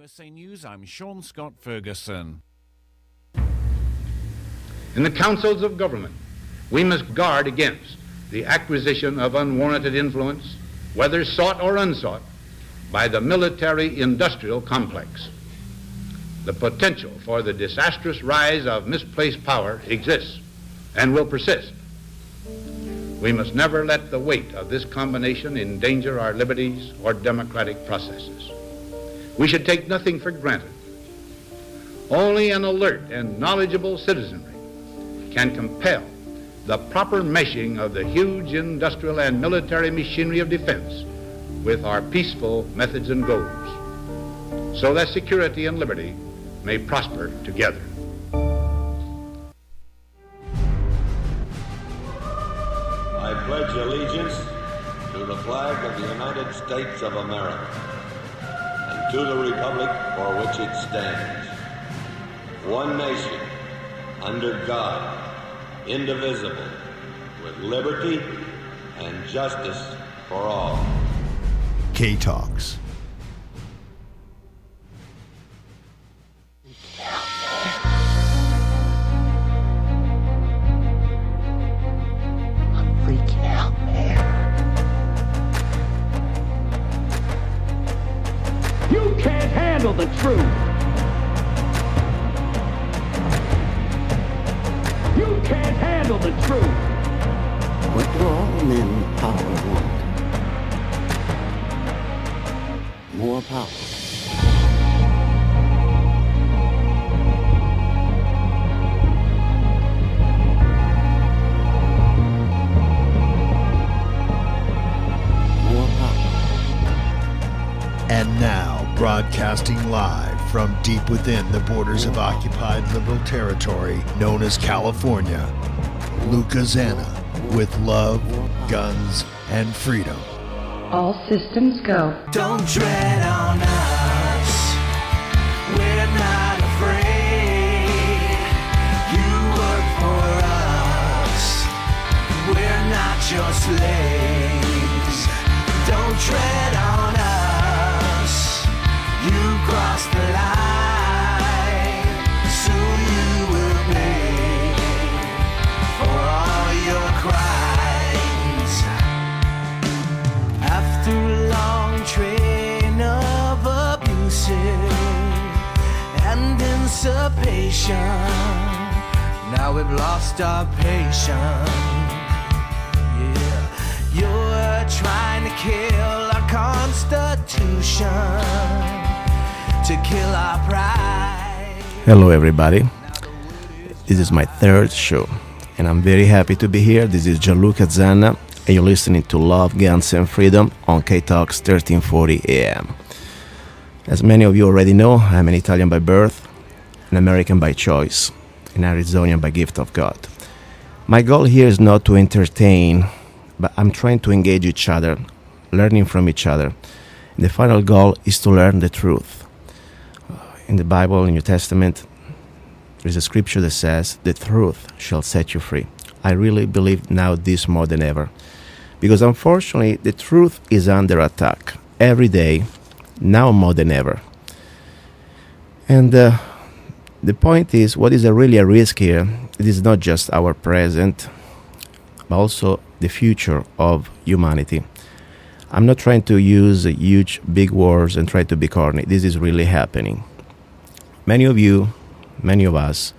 USA News, I'm Sean Scott Ferguson. In the councils of government, we must guard against the acquisition of unwarranted influence, whether sought or unsought, by the military-industrial complex. The potential for the disastrous rise of misplaced power exists and will persist. We must never let the weight of this combination endanger our liberties or democratic processes. We should take nothing for granted. Only an alert and knowledgeable citizenry can compel the proper meshing of the huge industrial and military machinery of defense with our peaceful methods and goals, so that security and liberty may prosper together. I pledge allegiance to the flag of the United States of America and to the republic for which it stands, one nation, under God, indivisible, with liberty and justice for all. K-Talks. You can't handle the truth. You can't handle the truth. What do all men in power want? More power. And now, broadcasting live from deep within the borders of occupied liberal territory known as California, Luca Zanna with Love, Guns, and Freedom. All systems go. Don't tread on us. We're not afraid. You work for us. We're not your slaves. Don't tread on us. You cross the line, soon you will pay for all your crimes. After a long train of abusive and dissipation, now we've lost our patience. Yeah, you're trying to kill our Constitution, to kill our pride. Hello everybody, this is my third show and I'm very happy to be here. This is Luca Zanna and you're listening to Love, Guns and Freedom on K-Talks 1340 AM. As many of you already know, I'm an Italian by birth, an American by choice, an Arizonian by gift of God. My goal here is not to entertain, but I'm trying to engage each other, learning from each other. And the final goal is to learn the truth. In the Bible, in New Testament, there is a scripture that says, the truth shall set you free. I really believe now this more than ever. Because unfortunately, the truth is under attack every day, now more than ever. And the point is, what is really a risk here, it is not just our present, but also the future of humanity. I'm not trying to use huge, big words and try to be corny. This is really happening. Many of you, many of us,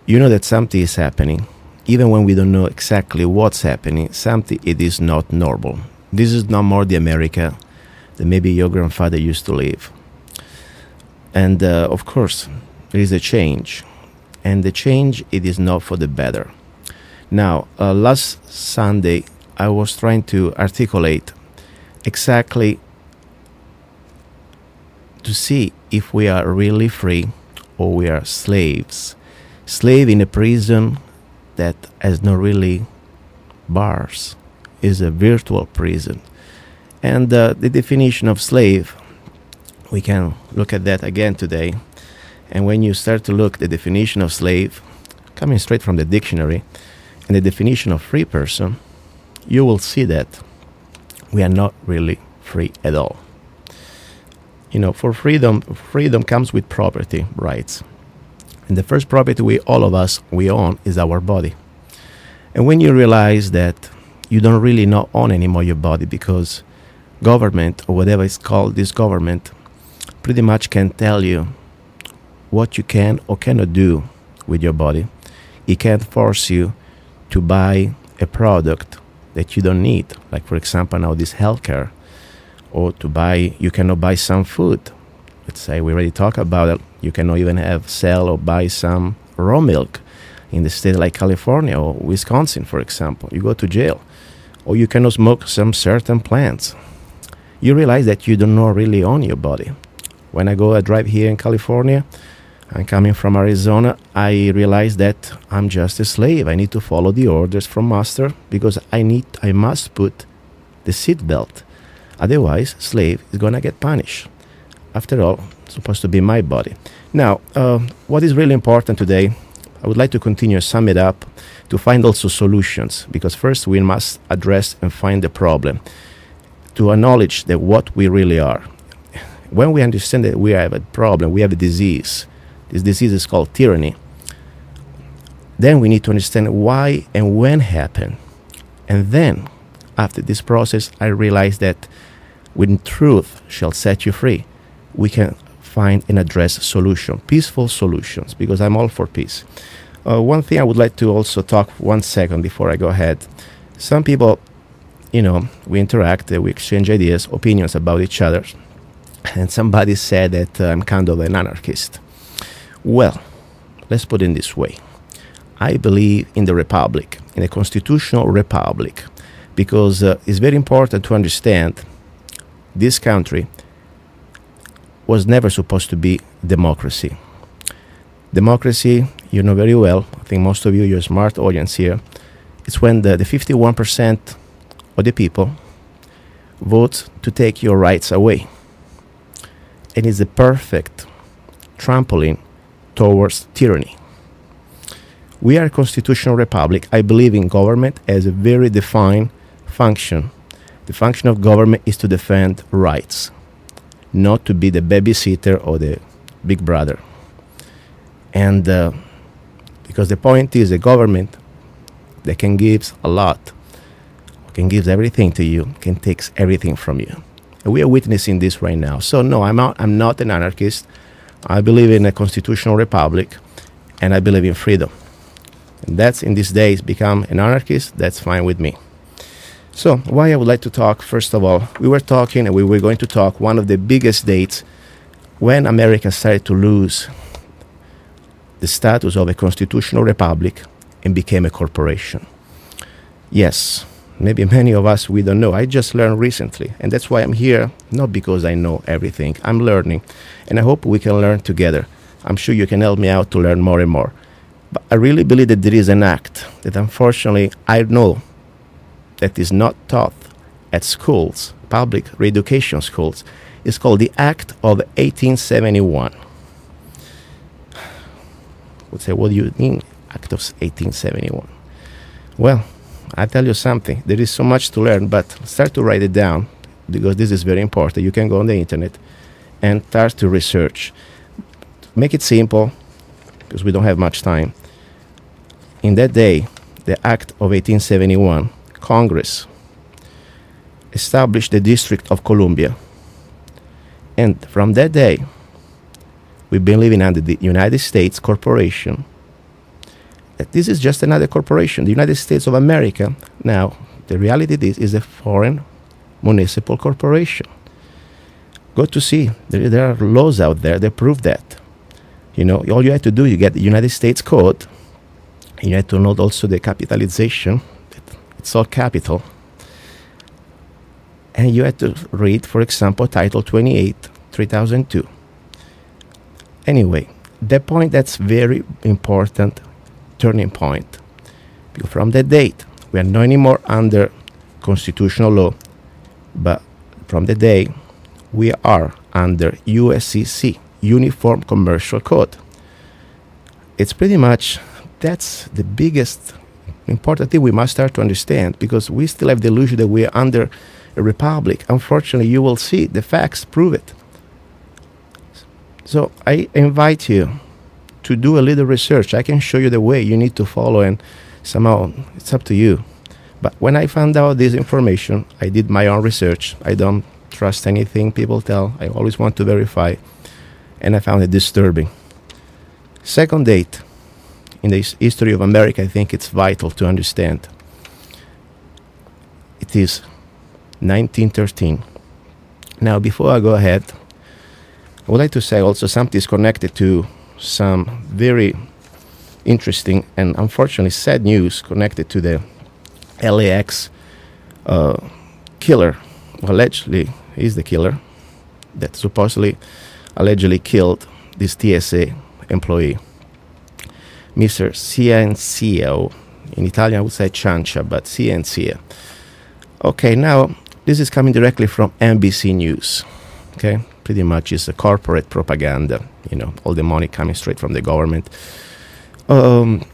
you know that something is happening. Even when we don't know exactly what's happening, something it is not normal. This is no more the America that maybe your grandfather used to live. And of course, there is a change. And the change, it is not for the better. Now, last Sunday, I was trying to articulate exactly to see if we are really free or we are slaves. Slave in a prison that has no really bars, is a virtual prison. And the definition of slave, we can look at that again today. And when you start to look at the definition of slave, coming straight from the dictionary, and the definition of free person, you will see that we are not really free at all. For freedom comes with property rights. And the first property all of us own is our body. And when you realize that you don't really not own anymore your body, because government, or whatever it's called, this government, pretty much can tell you what you can or cannot do with your body. It can't force you to buy a product that you don't need, like for example now this healthcare, or you cannot buy some food. Let's say we already talked about it. You cannot even sell or buy some raw milk in the state like California or Wisconsin, for example. You go to jail. Or you cannot smoke some certain plants. You realize that you do not really own your body. When I drive here in California, I'm coming from Arizona, I realize that I'm just a slave. I need to follow the orders from master because I must put the seat belt. Otherwise, slave is going to get punished. After all, it's supposed to be my body. Now, what is really important today, I would like to continue, sum it up, to find also solutions. Because first we must address and find the problem, to acknowledge that what we really are. When we understand that we have a problem, we have a disease, this disease is called tyranny, then we need to understand why and when it happened. And then, after this process, I realized that when truth shall set you free, we can find and address solution, peaceful solutions, because I'm all for peace. One thing I would like to also talk 1 second before I go ahead. Some people, we interact, we exchange ideas, opinions about each other, and somebody said that I'm kind of an anarchist. Well, let's put it in this way. I believe in the republic, in a constitutional republic, because it's very important to understand this country was never supposed to be democracy. Democracy, you know very well, I think most of you, you're a smart audience here, it's when the 51% of the people vote to take your rights away. And it's the perfect trampoline towards tyranny. We are a constitutional republic. I believe in government as a very defined function. The function of government is to defend rights, not to be the babysitter or the big brother. And because the point is, the government, they can give a lot, can give everything to you, can take everything from you. And we are witnessing this right now. So no, I'm not an anarchist. I believe in a constitutional republic, and I believe in freedom. And that's, in these days, become an anarchist, that's fine with me. So, why I would like to talk, first of all, we were talking, and we were going to talk, one of the biggest dates when America started to lose the status of a constitutional republic and became a corporation. Yes, maybe many of us, we don't know. I just learned recently, and that's why I'm here, not because I know everything. I'm learning, and I hope we can learn together. I'm sure you can help me out to learn more and more. But I really believe that there is an act that, unfortunately, I know that is not taught at schools, public re-education schools. It's called the Act of 1871. Would say, what do you mean, Act of 1871? Well, I'll tell you something. There is so much to learn, but start to write it down, because this is very important. You can go on the internet and start to research. Make it simple, because we don't have much time. In that day, the Act of 1871, Congress established the District of Columbia. And from that day, we've been living under the United States Corporation. This is just another corporation. The United States of America, now, the reality is a foreign municipal corporation. Go to see. There are laws out there that prove that. All you have to do, you get the United States Code, and you have to note also the capitalization. It's all capital. And you have to read, for example, Title 28, 3002. Anyway, the point that's very important turning point. Because from that date, we are not anymore under constitutional law, but from the day we are under USCC, Uniform Commercial Code. It's pretty much, that's the biggest important thing we must start to understand, because we still have the illusion that we are under a republic. Unfortunately, you will see the facts prove it. So I invite you to do a little research. I can show you the way you need to follow, and somehow it's up to you. But when I found out this information, I did my own research. I don't trust anything people tell. I always want to verify, and I found it disturbing. Second date in the history of America, I think it's vital to understand. It is 1913. Now, before I go ahead, I would like to say also something is connected to some very interesting and unfortunately sad news connected to the LAX killer, who allegedly is the killer that supposedly allegedly killed this TSA employee, Mr. Ciancia. In Italian I would say Ciancia, but Ciancia. Okay, now this is coming directly from NBC News. Okay, pretty much is a corporate propaganda. You know, all the money coming straight from the government. And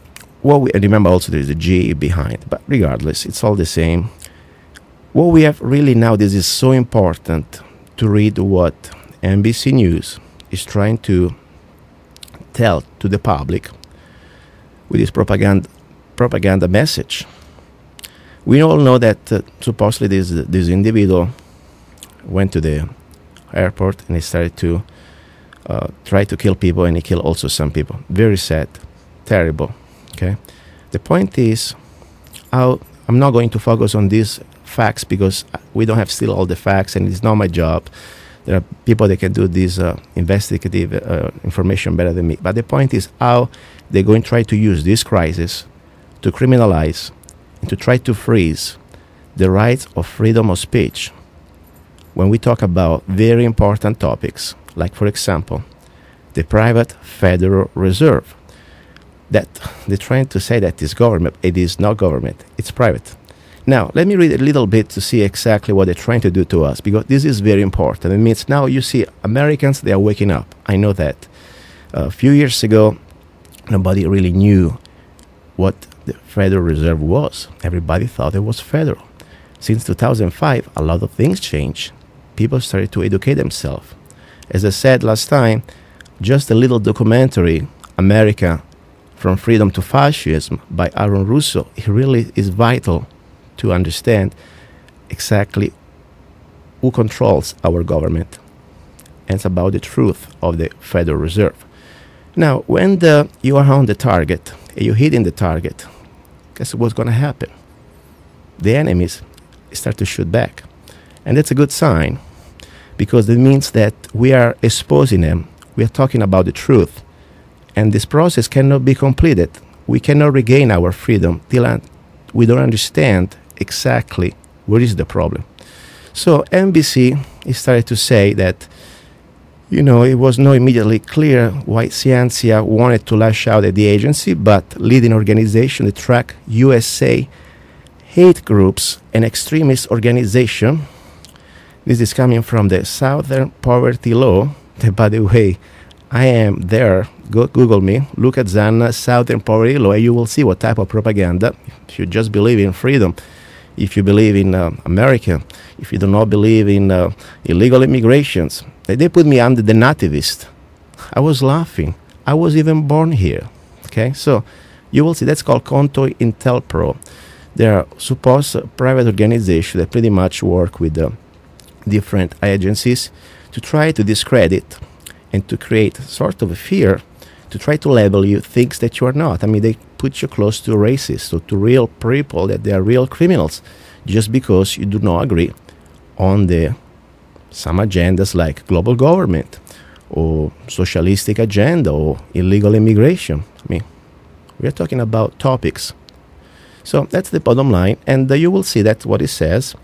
remember also there is a G behind, but regardless, it's all the same. What we have really now, this is so important to read what NBC News is trying to tell to the public with this propaganda message. We all know that supposedly this individual went to the airport and he started to try to kill people, and he killed also some people. Very sad, terrible. Okay, the point is, I'm not going to focus on these facts because we don't have still all the facts, and it's not my job. There are people that can do this investigative information better than me. But the point is how they're going to try to use this crisis to criminalize and to try to freeze the rights of freedom of speech when we talk about very important topics, like, for example, the private Federal Reserve. That they're trying to say that it's government. It is not government. It's private. Now, let me read a little bit to see exactly what they're trying to do to us, because this is very important. It means now you see Americans, they are waking up. I know that. A few years ago, nobody really knew what the Federal Reserve was. Everybody thought it was federal. Since 2005, a lot of things changed. People started to educate themselves. As I said last time, just a little documentary, America From Freedom to Fascism by Aaron Russo, it really is vital to understand exactly who controls our government. And it's about the truth of the Federal Reserve. Now, when you are on the target, and you're hitting the target, guess what's going to happen? The enemies start to shoot back. And that's a good sign, because it means that we are exposing them. We are talking about the truth. And this process cannot be completed. We cannot regain our freedom till we don't understand exactly what is the problem. So NBC started to say that, it was not immediately clear why Ciancia wanted to lash out at the agency, but leading organization, the track USA hate groups and extremist organization. This is coming from the Southern Poverty Law. By the way, I am there. Go Google me, Luca Zanna, Southern Poverty Law, and you will see what type of propaganda. If you just believe in freedom, if you believe in America, if you do not believe in illegal immigrations, they put me under the nativist. I was laughing. I was even born here. Okay, so you will see that's called Conto Intel Pro. They are supposed private organizations that pretty much work with different agencies to try to discredit and to create sort of a fear, to try to label you things that you are not. I mean, they put you close to racists or to real people, that they are real criminals, just because you do not agree on some agendas like global government or socialistic agenda or illegal immigration. I mean, we are talking about topics. So that's the bottom line, and you will see that what it says.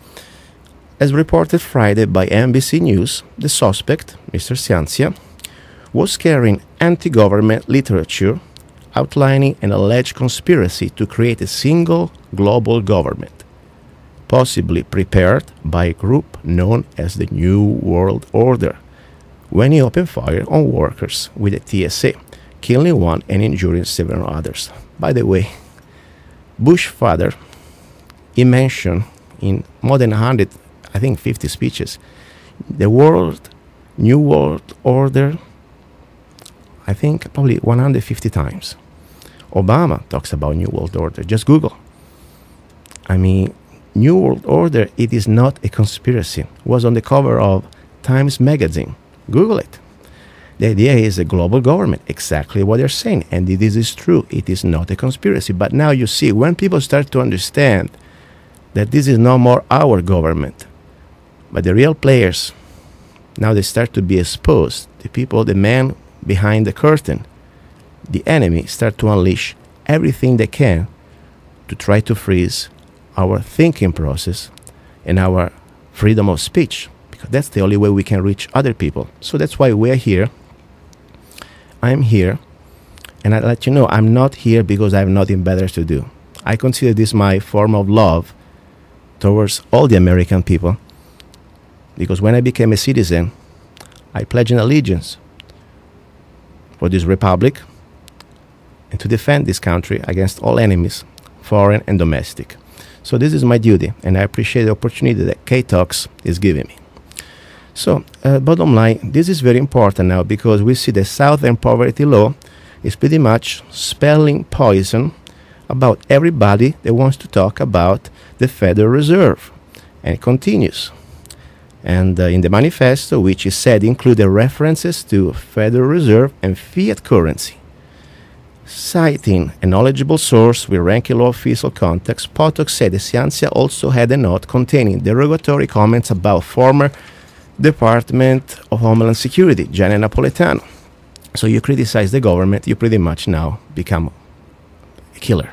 As reported Friday by NBC News, the suspect, Mr. Ciancia, was carrying anti-government literature outlining an alleged conspiracy to create a single global government, possibly prepared by a group known as the New World Order, when he opened fire on workers with the TSA, killing one and injuring several others. By the way, Bush father, he mentioned in more than 100, I think 50 speeches, the New World Order I think probably 150 times. Obama talks about New World Order. Just Google. I mean, New World Order, it is not a conspiracy. It was on the cover of Times Magazine. Google it. The idea is a global government, exactly what they're saying. And this is true. It is not a conspiracy. But now you see, when people start to understand that this is no more our government, but the real players, now they start to be exposed. The people, the man behind the curtain, the enemy, start to unleash everything they can to try to freeze our thinking process and our freedom of speech, because that's the only way we can reach other people. So that's why we're here. I'm here, and I let you know I'm not here because I have nothing better to do. I consider this my form of love towards all the American people, because when I became a citizen, I pledged an allegiance for this republic and to defend this country against all enemies, foreign and domestic. So this is my duty, and I appreciate the opportunity that K-Talks is giving me. So, bottom line, this is very important now, because we see the Southern Poverty Law is pretty much spelling poison about everybody that wants to talk about the Federal Reserve. And it continues. And in the manifesto, which is said included references to Federal Reserve and fiat currency. Citing a knowledgeable source with ranking law official context, Potok said the Scienza also had a note containing derogatory comments about former Department of Homeland Security, Gianni Napolitano. So you criticize the government, you pretty much now become a killer.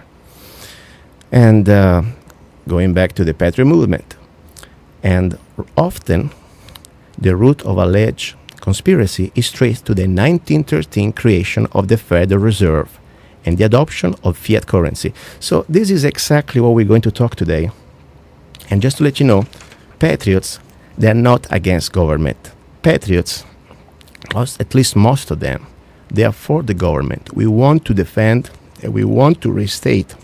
And going back to the Patriot movement, and often the root of alleged conspiracy is traced to the 1913 creation of the Federal Reserve and the adoption of fiat currency. So this is exactly what we're going to talk today. And just to let you know, patriots, they're not against government. Patriots, at least most of them, they are for the government. We want to defend and we want to restate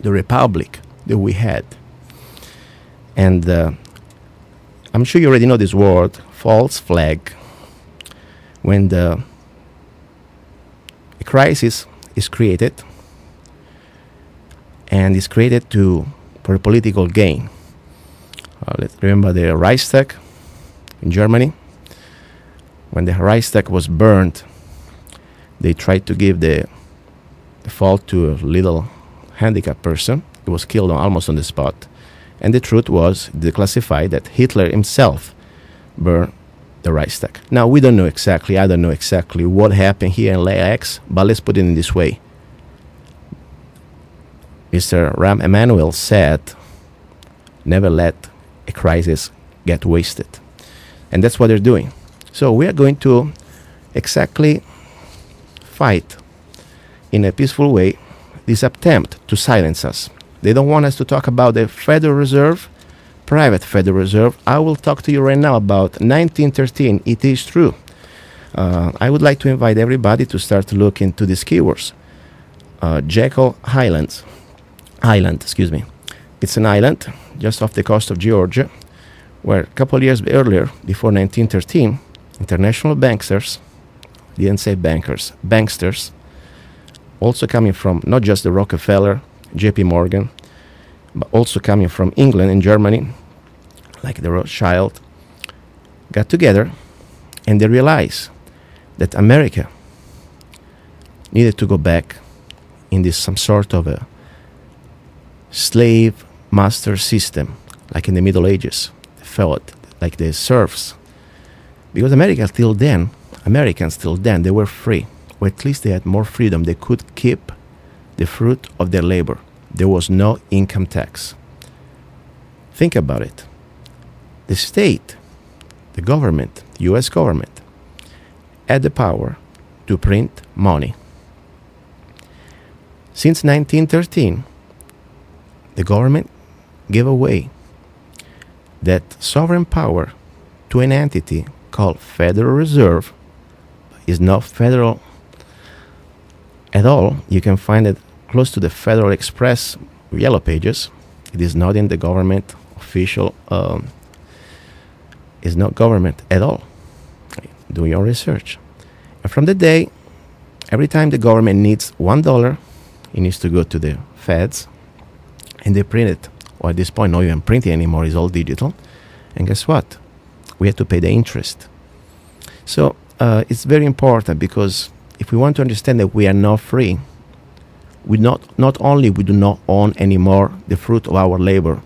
the republic that we had. And I'm sure you already know this word, false flag. When a crisis is created, and is created for a political gain. Let's remember the Reichstag in Germany. When the Reichstag was burned, they tried to give the fault to a little handicapped person. He was killed almost on the spot. And the truth was declassified that Hitler himself burned the Reichstag. Now, we don't know exactly, I don't know exactly what happened here in LAX, but let's put it in this way. Mr. Rahm Emanuel said, never let a crisis get wasted. And that's what they're doing. So we are going to exactly fight in a peaceful way this attempt to silence us. They don't want us to talk about the Federal Reserve, private Federal Reserve. I will talk to you right now about 1913. It is true. I would like to invite everybody to start to look into these keywords. Jekyll Island. It's an island just off the coast of Georgia, where a couple of years earlier, before 1913, international banksters, didn't say bankers, banksters, also coming from not just the Rockefeller, JP Morgan, but also coming from England and Germany, like the Rothschild, got together and they realized that America needed to go back in this some sort of a slave master system, like in the Middle Ages. They felt like the serfs. Because Americans till then, they were free, or at least they had more freedom. They could keep the fruit of their labor. There was no income tax. Think about it. The state, the government, the US government, had the power to print money. Since 1913, the government gave away that sovereign power to an entity called Federal Reserve. Is not federal at all. You can find it close to the Federal Express yellow pages. It is not in the government official. It's not government at all. Do your research. And from the day every time the government needs $1, it needs to go to the feds, and they print it. Or at this point, not even printing anymore, it's all digital. And guess what? We have to pay the interest. So it's very important, because if we want to understand that we are not free, not only we do not own anymore the fruit of our labor,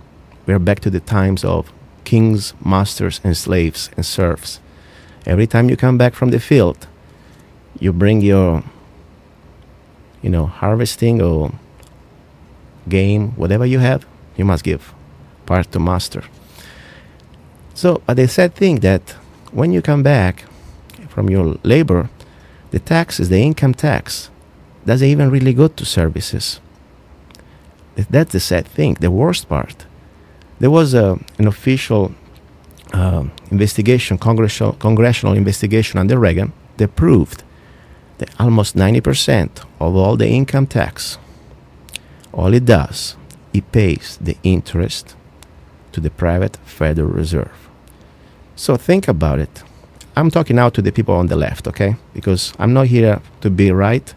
we are back to the times of kings, masters, and slaves and serfs. Every time you come back from the field, you bring your, harvesting or game, whatever you have, you must give part to master. So the sad thing that when you come back from your labor, the taxes, the income tax, doesn't even really go to services. That's the sad thing, the worst part. There was an official investigation, congressional investigation under Reagan, that proved that almost 90% of all the income tax, all it does, it pays the interest to the private Federal Reserve. So think about it. I'm talking now to the people on the left, okay? Because I'm not here to be right.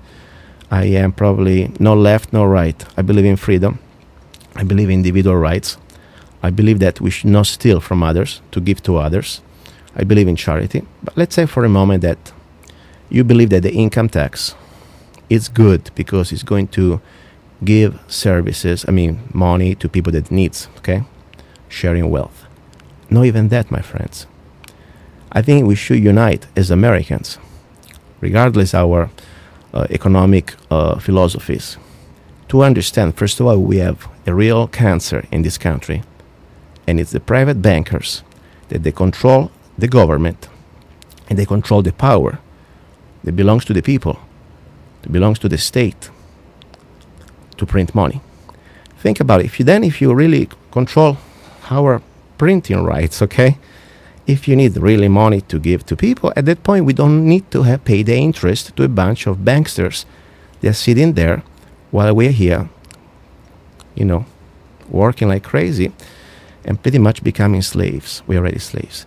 I am probably no left, no right. I believe in freedom. I believe in individual rights. I believe that we should not steal from others to give to others. I believe in charity. But let's say for a moment that you believe that the income tax is good because it's going to give money to people that needs, okay? Sharing wealth. Not even that, my friends. I think we should unite as Americans, regardless our economic philosophies, to understand, first of all, we have a real cancer in this country, and it's the private bankers that they control the government, and they control the power that belongs to the people, that belongs to the state, to print money. Think about it. If you really control our printing rights, okay? If you need really money to give to people, at that point we don't need to pay the interest to a bunch of banksters. They're sitting there while we're here, working like crazy and pretty much becoming slaves. We're already slaves.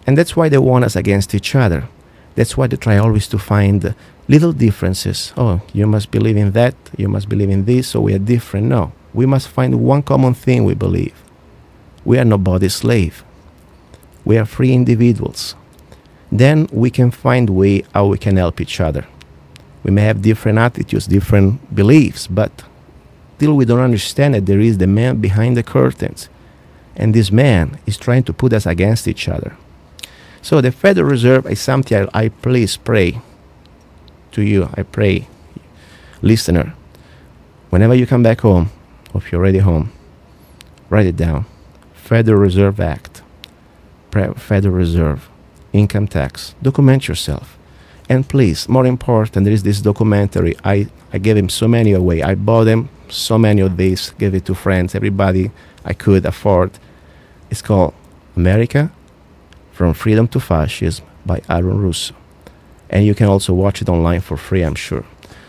And that's why they want us against each other. That's why they try always to find little differences. Oh, you must believe in that, you must believe in this, so we are different. No, we must find one common thing we believe. We are nobody's slave. We are free individuals. Then we can find a way how we can help each other. We may have different attitudes, different beliefs, but till we don't understand that there is the man behind the curtains, and this man is trying to put us against each other. So the Federal Reserve is something I please pray to you. I pray, listener, whenever you come back home, or if you're already home, write it down. Federal Reserve Act, Federal Reserve, income tax. Document yourself. And please, more important, there is this documentary. I gave him so many away. I bought them so many of these, gave it to friends, everybody I could afford. It's called America, From Freedom to Fascism by Aaron Russo. And you can also watch it online for free, I'm sure.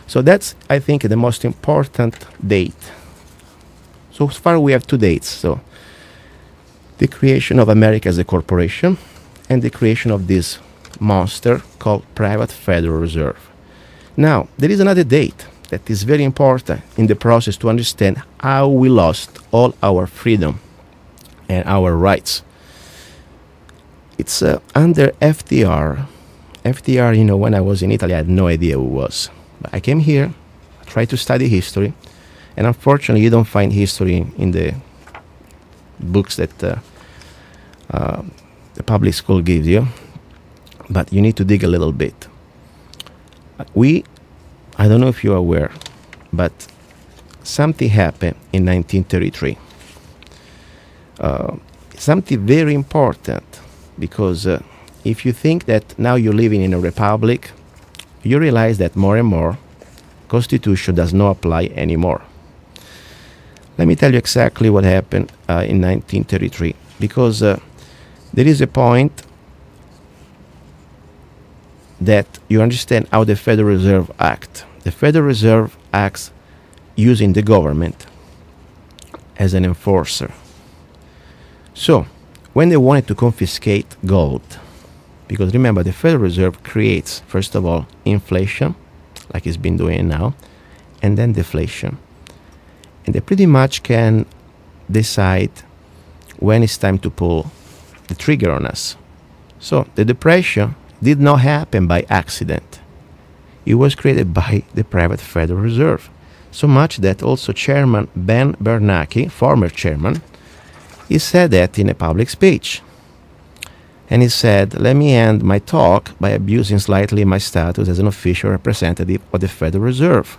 So that's, I think, the most important date. So far we have two dates. So the creation of America as a corporation and the creation of this monster called Private Federal Reserve. Now, there is another date that is very important in the process to understand how we lost all our freedom and our rights. It's under FDR. FDR, when I was in Italy, I had no idea who it was. But I came here, tried to study history, and unfortunately, you don't find history in the books that the public school gives you. But you need to dig a little bit. I don't know if you're aware, but something happened in 1933. Something very important, because if you think that now you're living in a republic, you realize that more and more Constitution does not apply anymore. Let me tell you exactly what happened in 1933, because there is a point that you understand how the Federal Reserve acts. The Federal Reserve acts using the government as an enforcer. So, when they wanted to confiscate gold, because remember, the Federal Reserve creates, first of all, inflation, like it's been doing now, and then deflation. And they pretty much can decide when it's time to pull the trigger on us. So the depression did not happen by accident. It was created by the private Federal Reserve. So much that also Chairman Ben Bernanke, former chairman, he said that in a public speech. And he said, let me end my talk by abusing slightly my status as an official representative of the Federal Reserve.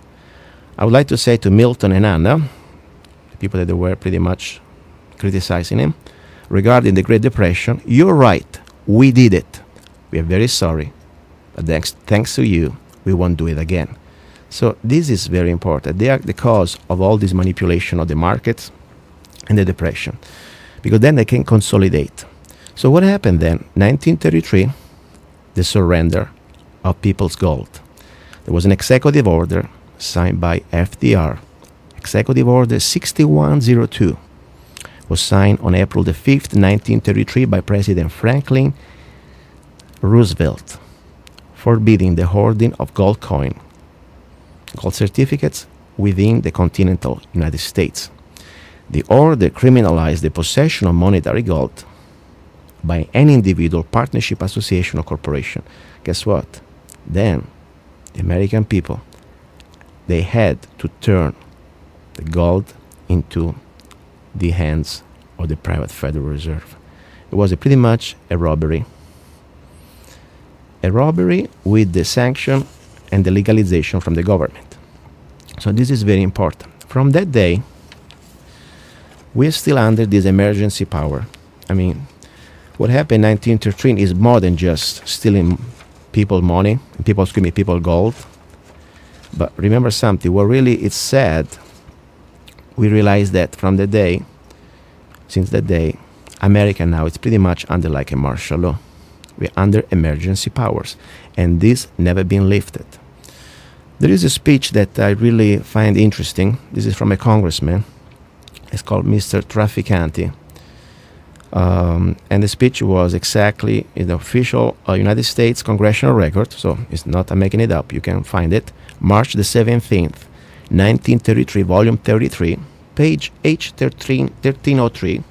I would like to say to Milton and Anna, the people that were pretty much criticizing him, regarding the Great Depression, you're right, we did it. We are very sorry. But thanks to you, we won't do it again. So this is very important. They are the cause of all this manipulation of the markets and the depression, because then they can consolidate. So what happened then? 1933, the surrender of people's gold. There was an executive order signed by FDR. Executive Order 6102 was signed on April the 5th, 1933 by President Franklin Roosevelt, forbidding the hoarding of gold certificates within the continental United States. The order criminalized the possession of monetary gold by any individual, partnership, association, or corporation. Guess what? Then the American people, they had to turn the gold into the hands of the private Federal Reserve. It was pretty much a robbery. A robbery with the sanction and the legalization from the government. So this is very important. From that day, we're still under this emergency power. I mean, what happened in 1913 is more than just stealing people money, people gold. But remember something, what really is sad, we realize that since that day, America now is pretty much under like a martial law. We're under emergency powers, and this never been lifted. There is a speech that I really find interesting. This is from a congressman. It's called Mr. Trafficante. And the speech was exactly in the official United States congressional record, so it's not I'm making it up, you can find it. March the 17th, 1933, volume 33, page H1303,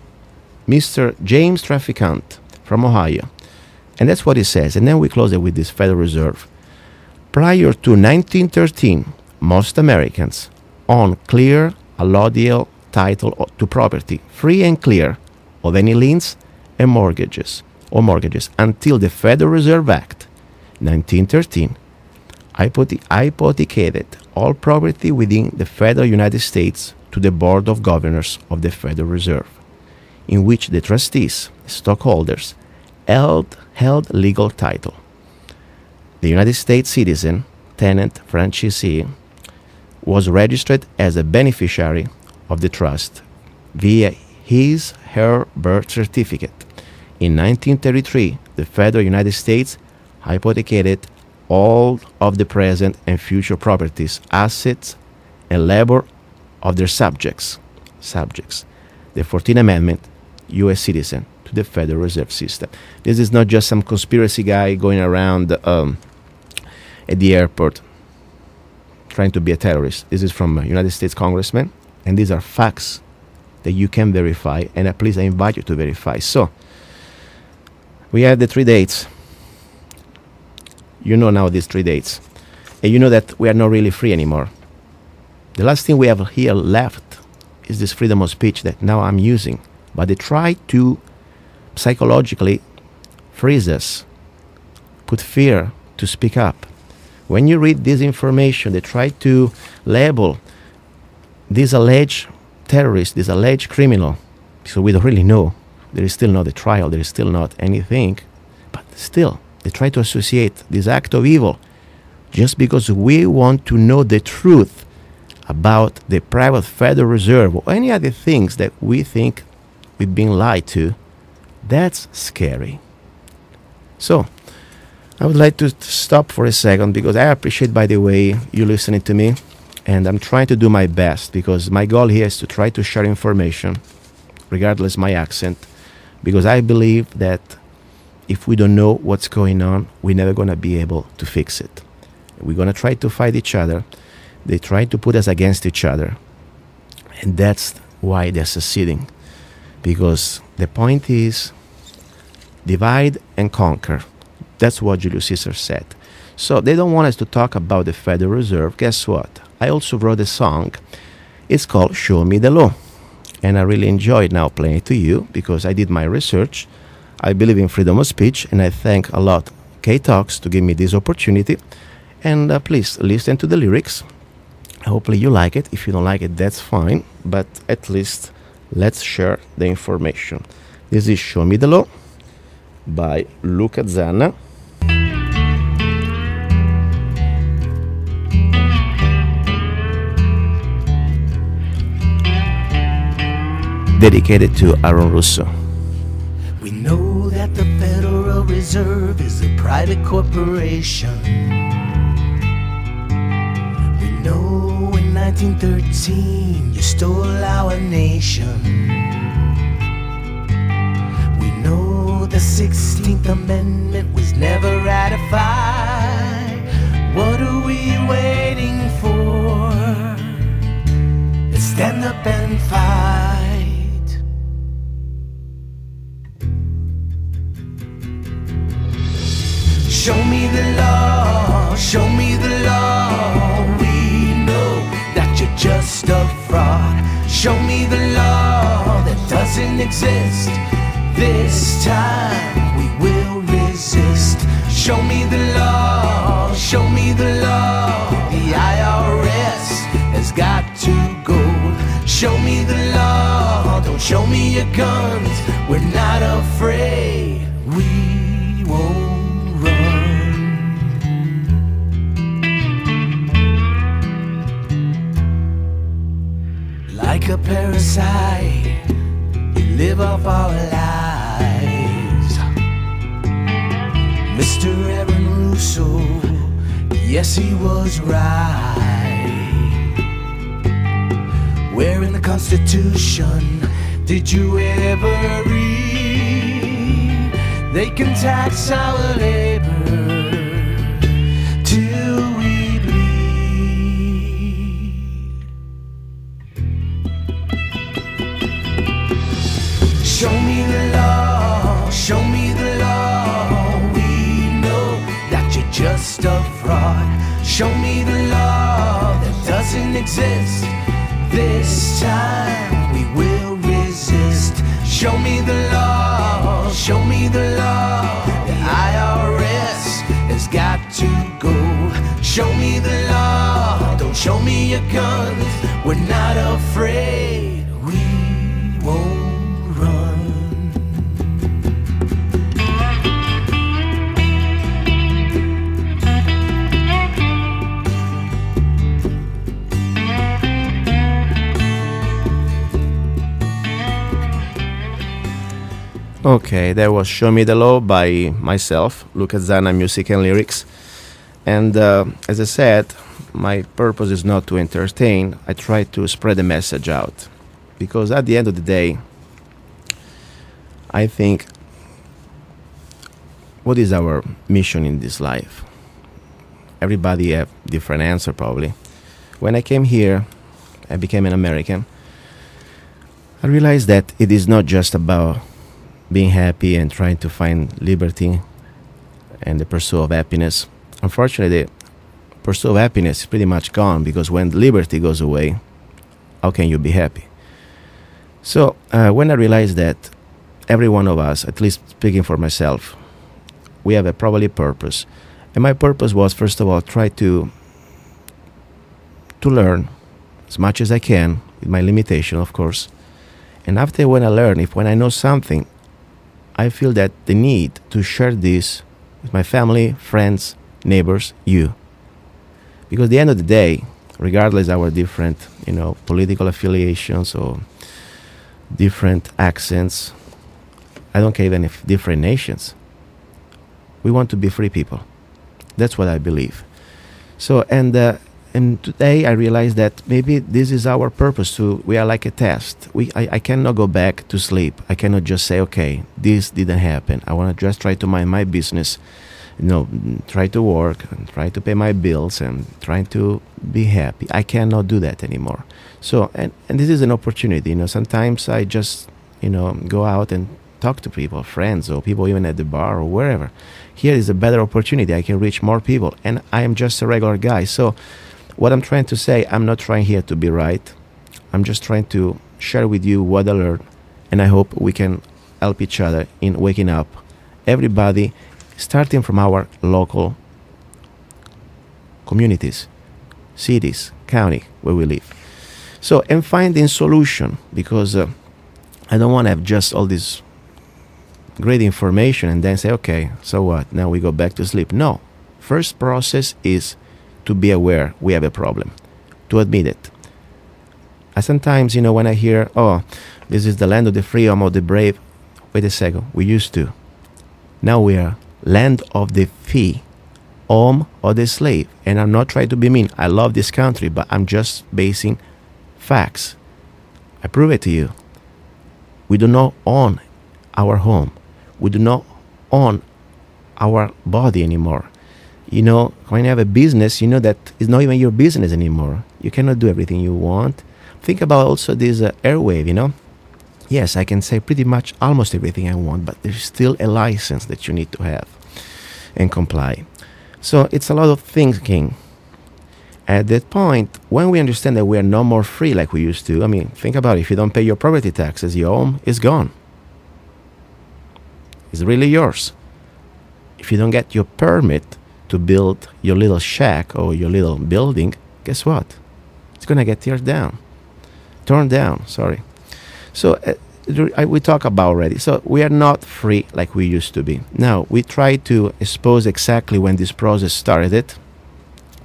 Mr. James Trafficante from Ohio. And that's what he says. And then we close it with this Federal Reserve. Prior to 1913, most Americans own clear allodial title to property, free and clear of any liens and mortgages until the Federal Reserve Act 1913 hypothecated all property within the Federal United States to the Board of Governors of the Federal Reserve, in which the trustees, stockholders, held legal title. The United States citizen, tenant, franchisee, was registered as a beneficiary of the trust via her birth certificate. In 1933, the Federal United States hypothecated all of the present and future properties, assets, and labor of their subjects. The 14th Amendment, U.S. citizen, to the Federal Reserve System. This is not just some conspiracy guy going around at the airport trying to be a terrorist. This is from a United States congressman, and these are facts that you can verify, and please I invite you to verify. So, we have the 3 dates. You know now these 3 dates. And you know that we are not really free anymore. The last thing we have here left is this freedom of speech that now I'm using. But they try to psychologically freeze us, put fear to speak up. When you read this information, they try to label this alleged terrorist, this alleged criminal, so we don't really know. There is still not a trial, there is still not anything, but still, they try to associate this act of evil just because we want to know the truth about the private Federal Reserve or any other things that we think we've been lied to. That's scary. So, I would like to stop for a second because I appreciate, by the way, you listening to me. And I'm trying to do my best because my goal here is to try to share information, regardless my accent, because I believe that if we don't know what's going on, we're never going to be able to fix it. We're going to try to fight each other. They try to put us against each other. And that's why they're succeeding. Because the point is divide and conquer. That's what Julius Caesar said. So they don't want us to talk about the Federal Reserve. Guess what? I also wrote a song. It's called Show Me the Law. And I really enjoyed now playing it to you because I did my research. I believe in freedom of speech, and I thank a lot K-Talks to give me this opportunity. And please listen to the lyrics. Hopefully you like it. If you don't like it, that's fine. But at least let's share the information. This is Show Me the Law by Luca Zanna. Dedicated to Aaron Russo. We know that the Federal Reserve is a private corporation. We know in 1913 you stole our nation. We know the 16th Amendment was never ratified. What are we waiting for? Let's stand up and fight. Show me the law, show me the law. We know that you're just a fraud. Show me the law that doesn't exist. This time we will resist. Show me the law, show me the law. The IRS has got to go. Show me the law, don't show me your guns. We're not afraid, we won't run. Like a parasite, you live off our lives. Mr. Aaron Russo, yes, he was right. Where in the Constitution did you ever read they can tax our labor till we bleed? Show me the law, show me the law. We know that you're just a fraud. Show me the law that doesn't exist. This time we will resist. Show me the law, show me the law. The IRS has got to go. Show me the law, don't show me your guns. We're not afraid, we won't run. Okay, that was Show Me the Law by myself, Luca Zanna, music and lyrics. And as I said, my purpose is not to entertain. I try to spread the message out. Because at the end of the day, I think, what is our mission in this life? Everybody have different answer probably. When I came here, I became an American. I realized that it is not just about being happy and trying to find liberty and the pursuit of happiness. Unfortunately, the pursuit of happiness is pretty much gone, because when liberty goes away, how can you be happy? So when I realized that every one of us, at least speaking for myself, we have a probably purpose. And my purpose was, first of all, try to learn as much as I can, with my limitation, of course. And after when I learn, when I know something, I feel that the need to share this with my family, friends, neighbors, you. Because at the end of the day, regardless of our different, political affiliations or different accents, I don't care even if different nations, we want to be free people. That's what I believe. So, and today I realized that maybe this is our purpose. We are like a test. I cannot go back to sleep. I cannot just say, okay, this didn't happen. I want to just try to mind my business try to work and try to pay my bills and trying to be happy. I cannot do that anymore. So, and this is an opportunity. Sometimes I just, go out and talk to people, friends, or people even at the bar or wherever. Here is a better opportunity. I can reach more people, and I am just a regular guy. So what I'm trying to say, I'm not trying here to be right. I'm just trying to share with you what I learned, and I hope we can help each other in waking up everybody, starting from our local communities, cities, county where we live. So, and finding solution, because I don't want to have just all this great information and then say, okay, so what? Now we go back to sleep. No. First process is to be aware we have a problem, to admit it. I sometimes, when I hear, oh, this is the land of the free, home of the brave. Wait a second, we used to. Now we are land of the free, home of the slave. And I'm not trying to be mean. I love this country, but I'm just basing facts. I prove it to you. We do not own our home. We do not own our body anymore. When you have a business, that it's not even your business anymore. You cannot do everything you want. Think about also this airwave, Yes, I can say pretty much almost everything I want, but there's still a license that you need to have and comply. So it's a lot of thinking. At that point, when we understand that we are no more free like we used to, think about it. If you don't pay your property taxes, your home is gone. It's really yours. If you don't get your permit to build your little shack or your little building, guess what? It's going to get torn down, sorry. So we talk about already. So we are not free like we used to be. Now, we try to expose exactly when this process started,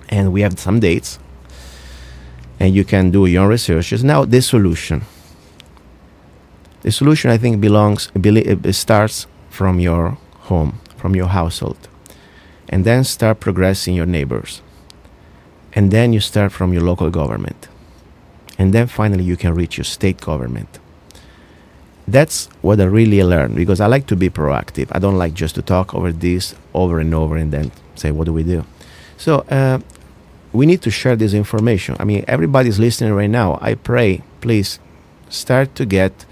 and we have some dates, and you can do your own researches. Now, the solution. The solution, I think, it starts from your home, from your household, and then start progressing your neighbors. And then you start from your local government. And then finally you can reach your state government. That's what I really learned, because I like to be proactive. I don't like just to talk over this over and over and then say, what do we do? So we need to share this information. Everybody's listening right now. I pray, please start to get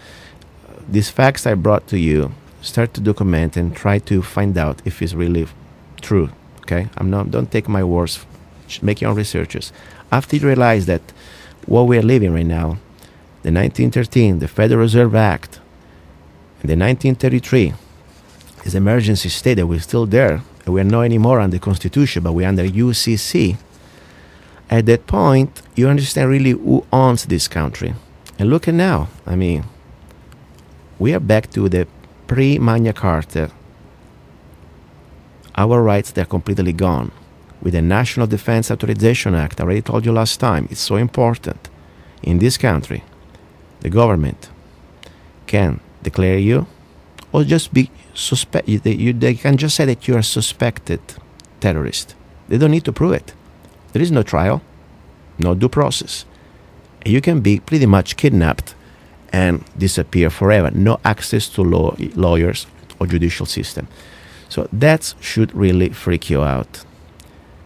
these facts I brought to you, start to document and try to find out if it's really true. Okay? Don't take my words. Make your own researches. After you realize that what we are living right now, the 1913, the Federal Reserve Act, and the 1933, this emergency state that we're still there, and we are not anymore under the Constitution, but we're under UCC. At that point, you understand really who owns this country. And look at now. We are back to the pre-Magna Carta. Our rights, they're completely gone. With the National Defense Authorization Act, I already told you last time, it's so important. In this country, the government can declare you or just be they can just say that you are a suspected terrorist. They don't need to prove it. There is no trial, no due process. You can be pretty much kidnapped and disappear forever. No access to lawyers or judicial system. So that should really freak you out,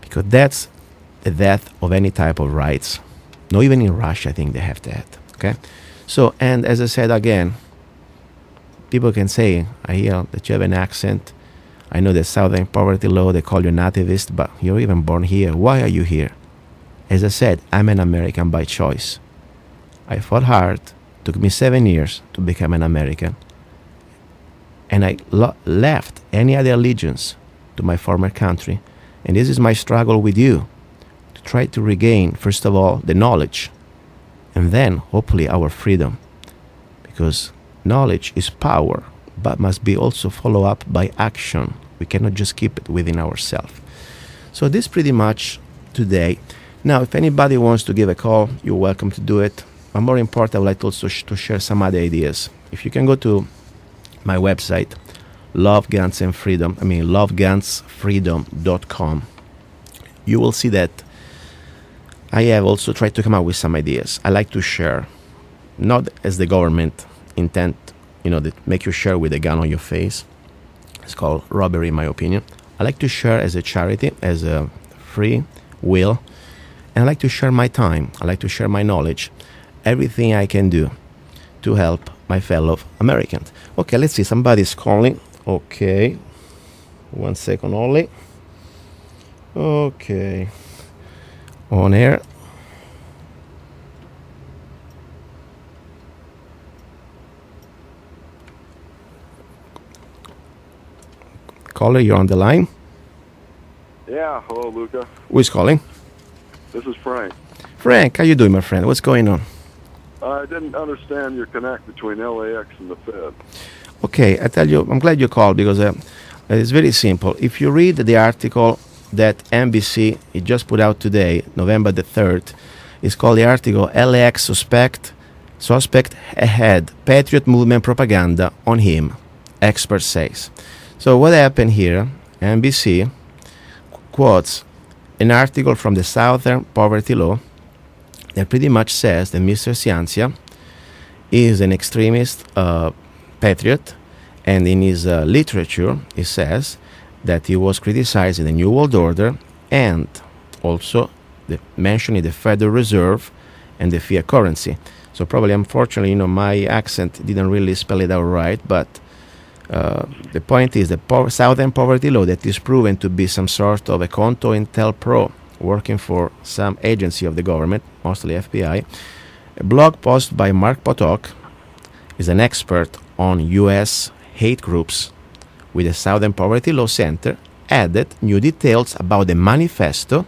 because that's the death of any type of rights. Not even in Russia, I think they have that. Okay? So, and as I said again, people can say, I hear that you have an accent. I know the Southern Poverty Law, they call you nativist, but you're even born here. Why are you here? As I said, I'm an American by choice. I fought hard. Took me 7 years to become an American. And I left any other allegiance to my former country. And this is my struggle with you, to try to regain, first of all, the knowledge, and then, hopefully, our freedom. Because knowledge is power, but must be also followed up by action. We cannot just keep it within ourselves. So this pretty much today. Now, if anybody wants to give a call, you're welcome to do it. But more important, I would like also to share some other ideas. If you can go to my website, lovegunsfreedom.com, you will see that I have also tried to come up with some ideas. I like to share, not as the government intent, that make you share with a gun on your face. It's called robbery, in my opinion. I like to share as a charity, as a free will, and I like to share my time. I like to share my knowledge, everything I can do to help my fellow Americans. Okay, let's see. Somebody's calling. Okay, 1 second only. Okay, on air. Caller, you're on the line. Yeah, hello, Luca. Who is calling? This is Frank. Frank, how you doing, my friend? What's going on? I didn't understand your connect between LAX and the Fed. Okay, I tell you, I'm glad you called because it's very simple. If you read the article that NBC it just put out today, November the 3rd, it's called the article LAX Suspect Ahead, Patriot Movement Propaganda on Him, expert says. So what happened here, NBC quotes an article from the Southern Poverty Law that pretty much says that Mr. Ciancia is an extremist patriot, and in his literature he says that he was criticizing the New World Order and also mentioning the Federal Reserve and the fiat currency. So probably, unfortunately, my accent didn't really spell it out right, but the point is the Southern Poverty Law that is proven to be some sort of a Conto Intel Pro working for some agency of the government, mostly FBI. A blog post by Mark Potok is an expert on U.S. hate groups with the Southern Poverty Law Center, added new details about the manifesto,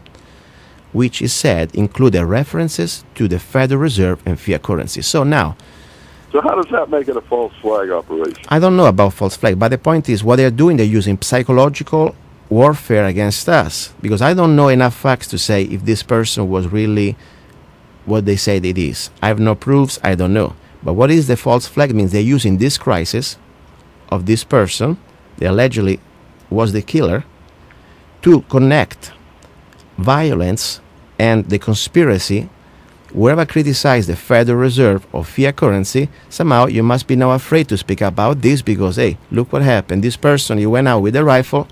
which is said included references to the Federal Reserve and fiat currency. So now, so how does that make it a false flag operation? I don't know about false flag, but the point is what they're doing, they're using psychological warfare against us, because I don't know enough facts to say if this person was really what they said it is. I have no proofs, I don't know. But what is the false flag means they're using this crisis of this person, they allegedly was the killer, to connect violence and the conspiracy. Whoever criticized the Federal Reserve or fiat currency, somehow you must be now afraid to speak about this because, hey, look what happened. This person, he went out with a rifle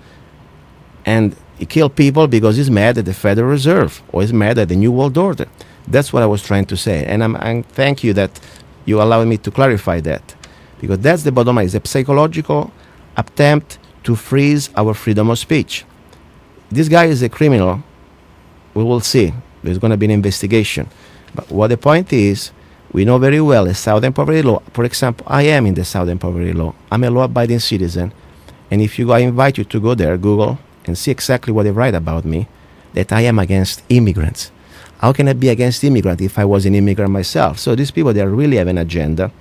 and he killed people because he's mad at the Federal Reserve or he's mad at the New World Order. That's what I was trying to say. And I thank you that you allowed me to clarify that, because that's the bottom line. It's a psychological attempt to freeze our freedom of speech. This guy is a criminal. We will see. There's going to be an investigation. But what the point is, we know very well the Southern Poverty Law. For example, I am in the Southern Poverty Law. I'm a law-abiding citizen. And if you go, I invite you to go there, Google, and see exactly what they write about me, that I am against immigrants. How can I be against immigrants if I was an immigrant myself? So these people, they really have an agenda.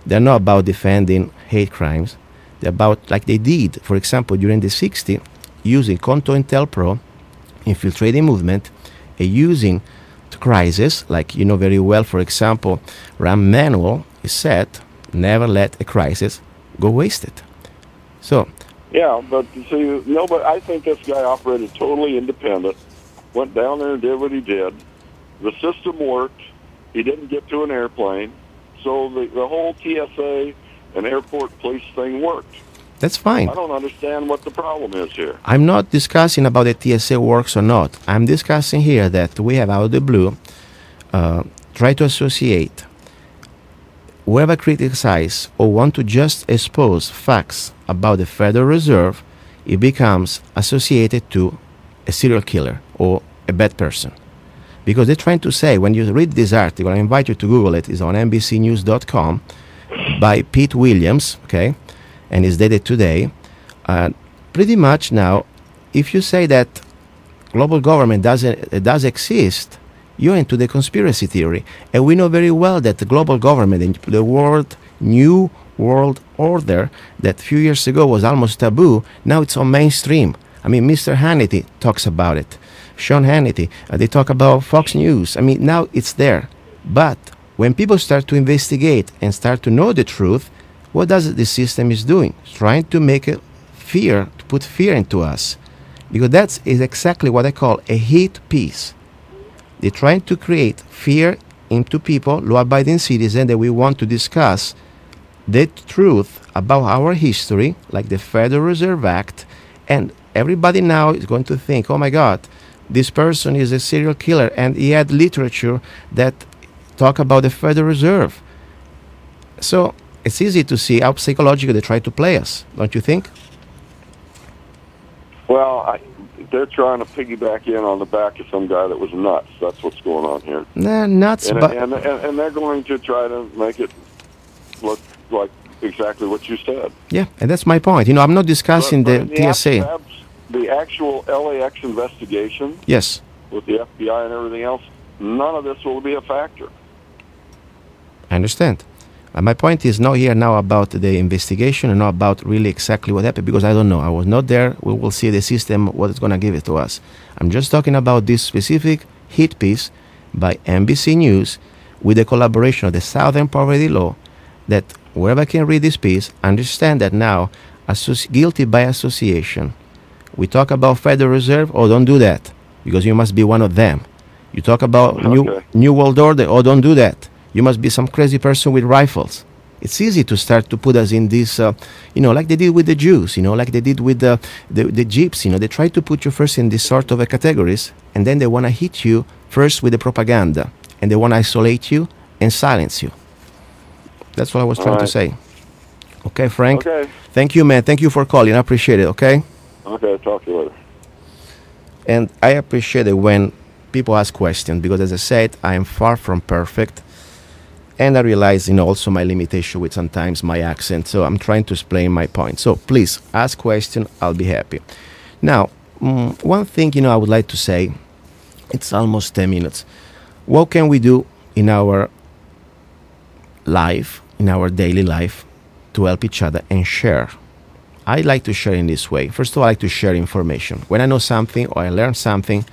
They're not about defending hate crimes. They're about, like they did, for example, during the 60s, using Conto Intel Pro, infiltrating movement, and using crisis, like you know very well, for example, Rahm Emanuel is said, never let a crisis go wasted. So, yeah, but see, no, but I think this guy operated totally independent, went down there and did what he did. The system worked. He didn't get to an airplane. So the whole TSA and airport police thing worked. That's fine. I don't understand what the problem is here. I'm not discussing about the TSA works or not. I'm discussing here that we have out of the blue try to associate whoever criticize or want to just expose facts about the Federal Reserve, it becomes associated to a serial killer or a bad person. Because they're trying to say, when you read this article, I invite you to Google it, it's on NBCnews.com by Pete Williams, okay? And is dated today. Pretty much now, if you say that global government does exist, you're into the conspiracy theory. And we know very well that the global government in the new world order that a few years ago was almost taboo, now it's on mainstream. I mean, Mr. Hannity talks about it. Sean Hannity, they talk about Fox News. I mean, now it's there. But when people start to investigate and start to know the truth, what does the system is doing? It's trying to make it fear, to put fear into us. Because that is exactly what I call a hate piece. They're trying to create fear into people, law-abiding citizens, that we want to discuss the truth about our history, like the Federal Reserve Act, and everybody now is going to think, oh my God, this person is a serial killer, and he had literature that talk about the Federal Reserve. So it's easy to see how psychologically they try to play us, don't you think? Well, they're trying to piggyback in on the back of some guy that was nuts. That's what's going on here. Nah, nuts, and, but... and they're going to try to make it look like exactly what you said. Yeah, and that's my point. I'm not discussing the TSA. The actual LAX investigation, yes, with the FBI and everything else, none of this will be a factor. I understand. My point is not here now about the investigation and not about really exactly what happened, because I don't know. I was not there. We will see the system, what is going to give it to us. I'm just talking about this specific hit piece by NBC News with the collaboration of the Southern Poverty Law, that whoever can read this piece, understand that now, guilty by association. We talk about Federal Reserve, oh, don't do that, because you must be one of them. You talk about New World Order, oh, don't do that. You must be some crazy person with rifles. It's easy to start to put us in this, like they did with the Jews, like they did with the Gypsies. They try to put you first in this sort of categories, and then they want to hit you first with the propaganda, and they want to isolate you and silence you. That's what I was trying to say. Okay, Frank? Okay. Thank you, man. Thank you for calling. I appreciate it, okay? Okay, talk to you later. And I appreciate it when people ask questions, because as I said, I am far from perfect. And I realize, also my limitation with sometimes my accent. So I'm trying to explain my point. So please, ask question. I'll be happy. Now, one thing, I would like to say, it's almost 10 minutes. What can we do in our life, in our daily life, to help each other and share? I like to share in this way. First of all, I like to share information. When I know something or I learn something,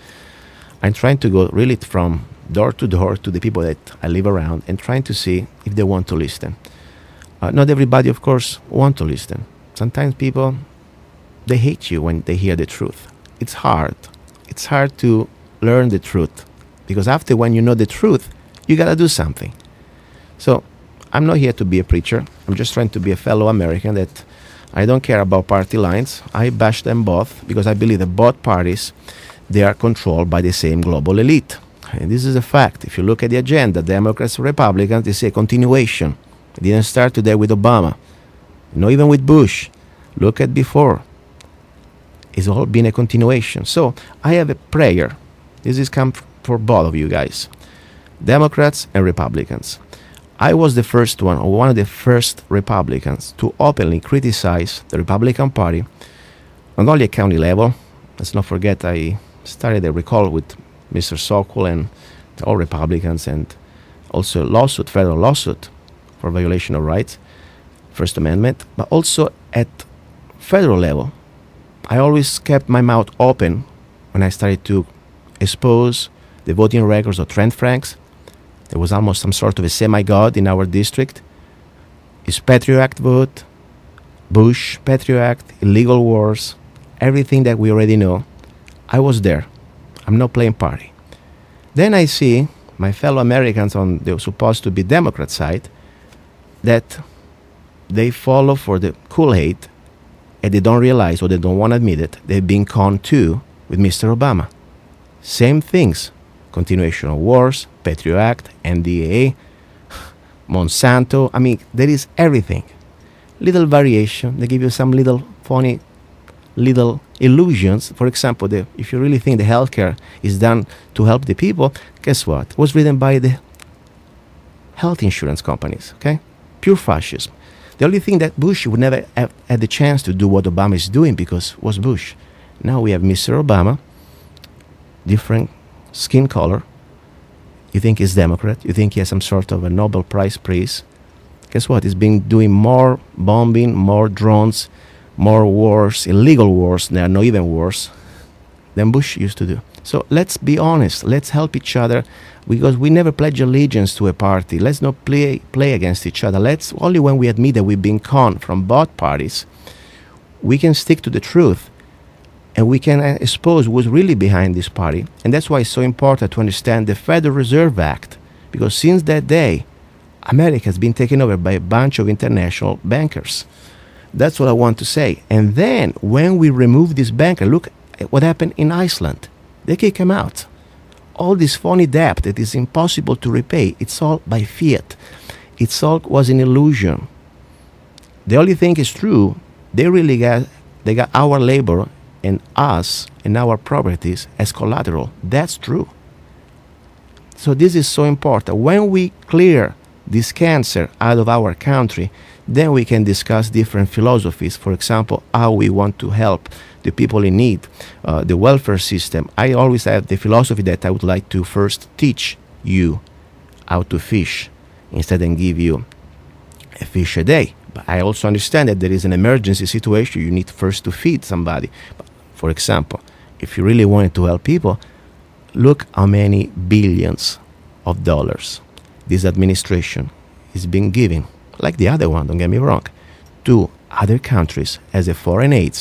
I'm trying to go really from door to door to the people that I live around and trying to see if they want to listen. Not everybody, of course, want to listen. Sometimes people, they hate you when they hear the truth. It's hard. It's hard to learn the truth, because after when you know the truth, you got to do something. So I'm not here to be a preacher. I'm just trying to be a fellow American that I don't care about party lines. I bash them both because I believe that both parties, they are controlled by the same global elite. And this is a fact. If you look at the agenda, Democrats, Republicans, they say continuation. It didn't start today with Obama. Not even with Bush. Look at before. It's all been a continuation. So I have a prayer. This is come for both of you guys, Democrats and Republicans. I was the first one, or one of the first Republicans, to openly criticize the Republican Party, not only at county level. Let's not forget I started a recall with Mr. Sokol and all Republicans, and also a lawsuit, federal lawsuit for violation of rights, First Amendment, but also at federal level. I always kept my mouth open when I started to expose the voting records of Trent Franks. There was almost some sort of a semi-god in our district. His Patriot Act vote, Bush Patriot Act, illegal wars, everything that we already know. I was there. I'm not playing party. Then I see my fellow Americans on the supposed to be Democrat side that they follow for the Kool-Aid, and they don't realize, or they don't want to admit it, they've been conned too with Mr. Obama. Same things. Continuation of wars, Patriot Act, NDAA, Monsanto. I mean, there is everything. Little variation. They give you some little funny little illusions. For example, if you really think the healthcare is done to help the people, guess what? It was written by the health insurance companies, okay? Pure fascism. The only thing that Bush would never have had the chance to do what Obama is doing because it was Bush. Now we have Mr. Obama, different skin color. You think he's Democrat. You think he has some sort of a Nobel Prize prize. Guess what? He's been doing more bombing, more drones, more wars, illegal wars, they are not even wars, than Bush used to do. So let's be honest. Let's help each other, because we never pledge allegiance to a party. Let's not play against each other. Let's only when we admit that we've been conned from both parties, we can stick to the truth, and we can expose who's really behind this party. And that's why it's so important to understand the Federal Reserve Act, because since that day, America has been taken over by a bunch of international bankers. That's what I want to say. And then when we remove this banker, look at what happened in Iceland. They kick him out. All this phony debt that is impossible to repay, it's all by fiat. It's all was an illusion. The only thing is true, they got our labor and us and our properties as collateral. That's true. So this is so important. When we clear this cancer out of our country, then we can discuss different philosophies. For example, how we want to help the people in need, the welfare system. I always have the philosophy that I would like to first teach you how to fish instead of give you a fish a day. But I also understand that there is an emergency situation. You need first to feed somebody. For example, if you really wanted to help people, look how many billions of dollars this administration is being given, like the other one, don't get me wrong, to other countries as a foreign aid.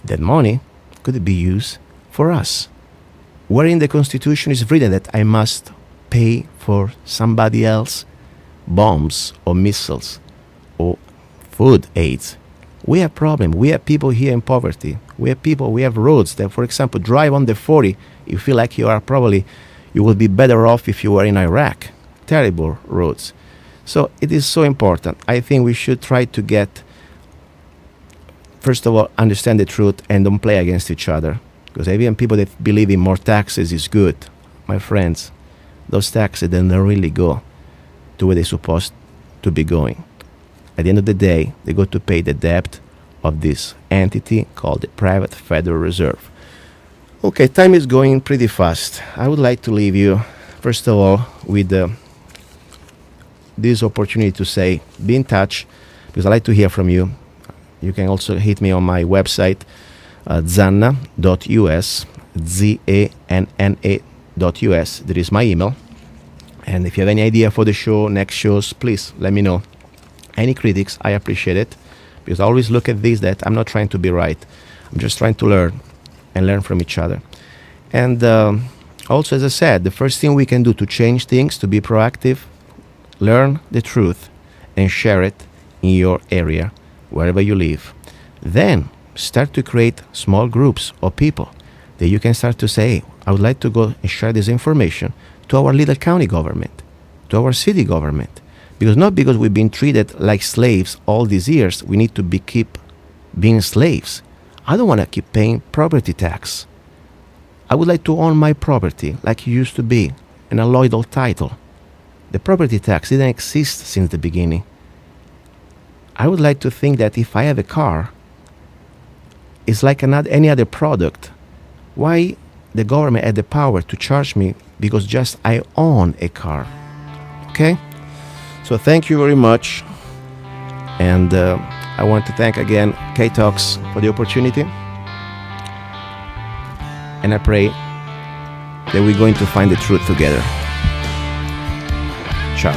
That money could be used for us. Where in the Constitution is written that I must pay for somebody else bombs or missiles or food aids? We have problems. We have people here in poverty. We have roads that, for example, drive on the 40. You feel like you will be better off if you were in Iraq. Terrible roads. So it is so important. I think we should try to get, first of all, understand the truth and don't play against each other. Because even people that believe in more taxes is good. My friends, those taxes don't really go to where they're supposed to be going. At the end of the day, they go to pay the debt of this entity called the Private Federal Reserve. Okay, time is going pretty fast. I would like to leave you, first of all, with this opportunity to say, be in touch, because I like to hear from you. You can also hit me on my website, zanna.us, zanna.us. There is my email. And if you have any idea for the show, next shows, please let me know. Any critics, I appreciate it, because I always look at this that I'm not trying to be right. I'm just trying to learn and learn from each other. And also, as I said, the first thing we can do to change things, to be proactive, learn the truth and share it in your area, wherever you live. Then start to create small groups of people that you can start to say, I would like to go and share this information to our little county government, to our city government. Because we've been treated like slaves all these years, we need to keep being slaves. I don't want to keep paying property tax. I would like to own my property like it used to be, an alloidal title. The property tax didn't exist since the beginning. I would like to think that if I have a car, it's like any other product. Why the government had the power to charge me because just I own a car? Okay? So thank you very much, and I want to thank again K-Talks for the opportunity, and I pray that we're going to find the truth together. Ciao.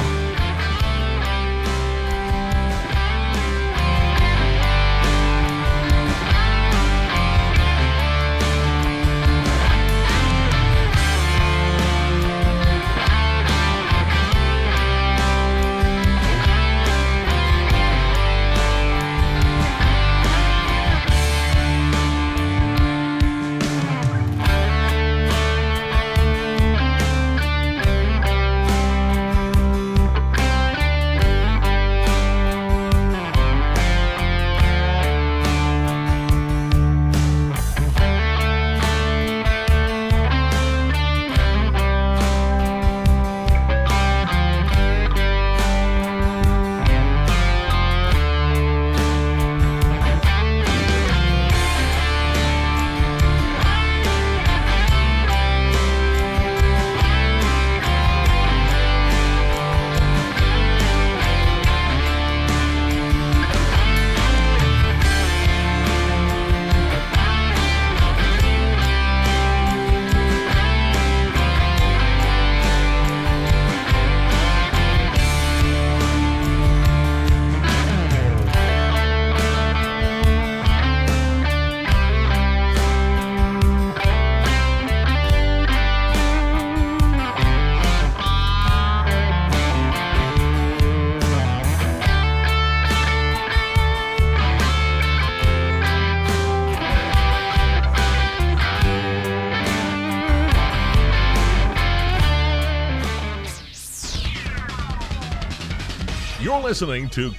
You're listening to